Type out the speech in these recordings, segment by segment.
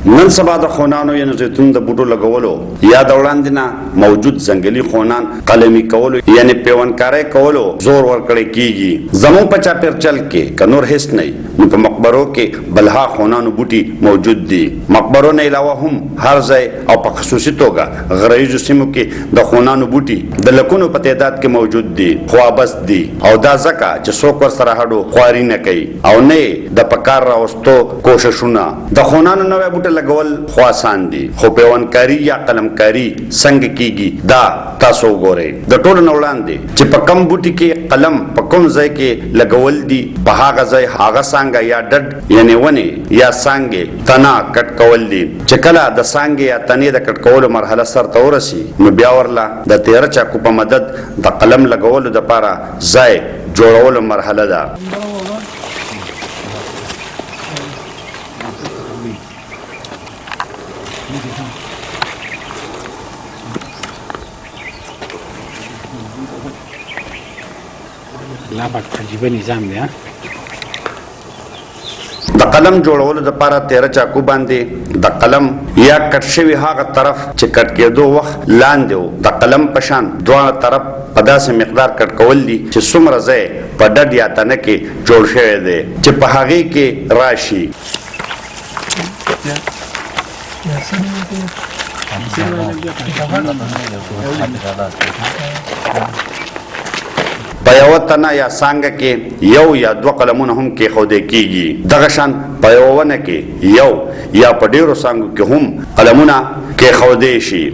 نن سبا د خونانو یا زیتون د بوټو لګولو یا د وړاندې نه موجود ځنګلي خونان قلمي کولو یعنی پیوندکاری کولو زور ورکړی کیږي. زمون په چاپیرچل کې که نور هیڅ نه نو په مقبرو کې بلها خونانو بوټي موجود دي. مقبرو نه علاوه هم هر ځای او په خصوصي توګه غرایزو سیمو کې د خونانو بوټي د لکونو په تعداد کې موجود دي. خوابست دي او دا ځکه چې څوک ورسره هډو خواري نه کوي او نه د پکار راوستو کوششونه. د خونانو نوې بوټي لګول خو آسان دي خو پیوندکاری یا قلمکاری څنګه کیږي دا تاسو وګورئ. د ټولو نه وړاندې چې په کم بوټي کې قلم په کوم ځای کې لګول دي په هغه ځای هغه څانګه یا ډډ یعنی ونې یا څانګې تنا کټ کول دي. چې کله د څانګې یا تنې د کټ کولو مرحله سرته ورسي نو بیا ورله د تیره چاقو په مدد د قلم لګولو دپاره ځای جوړولو مرحله ده. عجیبه نظام دی. د قلم جوړولو دپاره تیره چاقو باندې د قلم یا کټ شوي هغه طرف چې کټ کېدو وخت لاندې و د قلم په شان دواړه طرف په داسې مقدار کټ کول دي چې څومره ځای په ډډ یا تنه کې جوړ شوی دی چې په هغې کې راشي. په یوه تنه یا څانګه کې یو یا دوه قلمونه هم کېښودی کېږي. دغه شان په یوه ونه کې یو یا په ډېرو څانګو کې هم قلمونه کېښودی شي.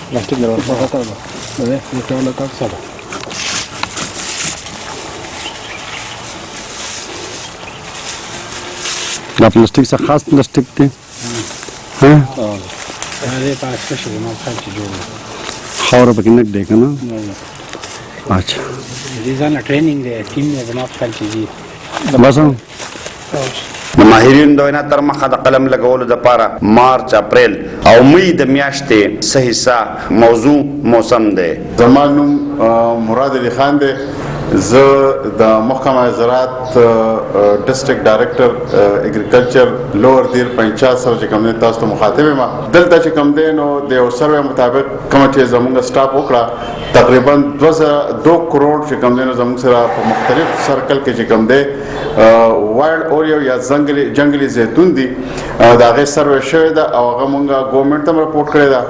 پلاستیک دروازه خطر ده ده ده ده دا پلاستیک څخه خاص پلاستیک دی. ها دا پاسه شو ما خاص جوړ خاور پکې نه دی کنه. اچھا دې ځان ټریننګ دی ټیم نه ما خاص چیزي بس د ماهرین دوینا تر مخه د قلم لګولو دپاره مارچ اپریل او مئی د میاشتې څه حصه موضوع موسم دی. زما نوم مراد علي خان دی. زه د محکمه زراعت ډسټرکټ ډایرکټر اګریکلچر لوور دیر پنچایت سره چې کوم دی تاسو ته مخاطب یم. دلته چې کوم دی نو د یو سروې مطابق کومه چې زموږ سټاف وکړه تقریبا 2 کروڑ چې کوم دی نو زموږ سره په مختلف سرکل کې چې کوم دی وایلډ اوریو یا جنگلی زیتون دي د هغې سروې شوې ده او هغه مونږ ګورنمنټ ته هم راپورټ کړې ده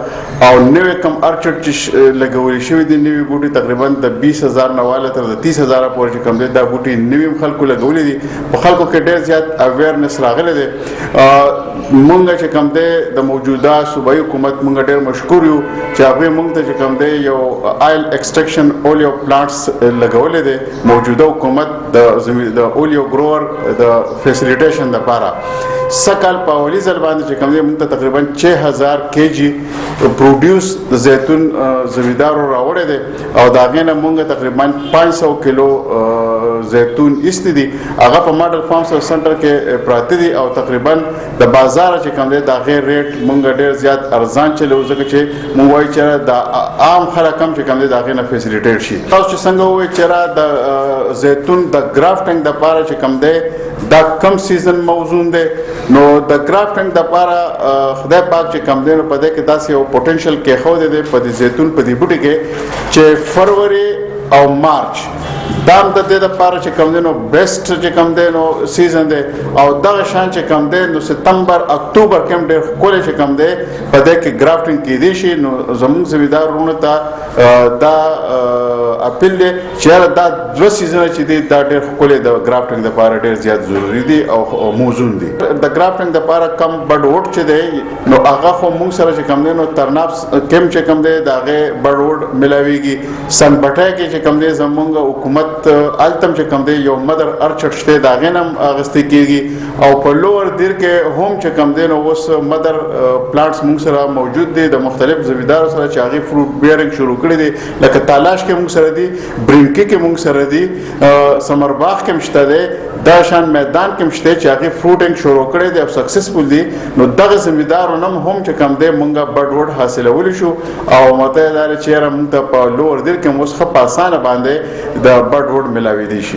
او نوې کم ارچډ چې لګولي شوي دي نوي بوټي تقریبا د 20,000 نه واله تر د 30,000 پورې چې کوم دی دا بوټي نوي هم خلکو لګولي دي. په خلکو کې ډېر زیات اویرنس راغلی دی. مونږ چې کوم دی د موجوده صوبایي حکومت مونږ ډېر مشکور یو چې هغوی مونږ ته چې کوم دی یو آیل ایکسټرکشن اولیو پلانټس لګولی دی. موجوده حکومت د اولیو ګروور د فیسیلیټیشن دپاره سکال په اولی ځل باندې چې کوم دی مونږ ته تقریبا 6000 kg پروډیوس د زیتون زمیندارو راوړی دی او د هغې نه مونږ تقریبا 500 کیلو زیتون ایستی دي. هغه په ماډل فارم سنټر کې پراته دي او تقریبا د بازار چې کوم دی د هغې ریټ مونږ ډېر زیات ارزان چلو ځکه چې مونږ وایو چې د عام خلک هم چې کوم دی د هغې نه فیسیلیټیټ شي. تاسو چې څنګه ووایئ چې د زیتون د ګرافټنګ دپاره چې کوم دی دا کم سیزن موضوع دی نو د ګرافټنګ دپاره خدای پاک چې کوم دی نو په دې کې داسې یو پوټنشل کېښودی دی په دې زیتون په دې بوټي کې چې فروری او مارچ دام د دې دپاره چې کوم دی نو بیسټ چې کوم دی نو سیزن دی او دغه شان چې کوم دی نو ستمبر اکتوبر کې هم ډېر ښکلی چې کوم دی په دې کې ګرافټنګ کیدی شي. نو زموږ زمیندار وروڼو ته دا اپیل دی چې یاره دا 2 سیزنه چې دي دا ډېر ښکلی د ګرافټنګ دپاره ډېر زیات ضروري دي او موزون دي. د ګرافټنګ دپاره کم بډ وډ چې دی نو هغه خو موږ سره چې کوم دی نو ترناب کیم چې کوم دی د هغې بډ وډ میلاویږي. سنبټی کې چې کوم دی زموږ حکومت التم چې کوم دی یو مدر ارچډ شته د هغې نه هم اخیستې کېږي او په لوور دیر کې هم چې کوم دی نو اوس مدر پلانټس موږ سره موجود دي د مختلف زمیندارو سره چې هغې فروټ بیرنګ شروع کړي دي لکه تالاش کې موږ سره دي برینکي کې موږ سره دي سمرباغ کې هم شته دی دا شان میدان کې مشته چې هغه فروټینګ شروع کړی دی او سکسسفل دی نو دغه زمیدارونه هم چې کم دی مونږه بډ وډ حاصلول شو او مته دا چې موږ ته په لوړ دیر کې موږ په اسانه باندې د بډ وډ ملاوي دي شي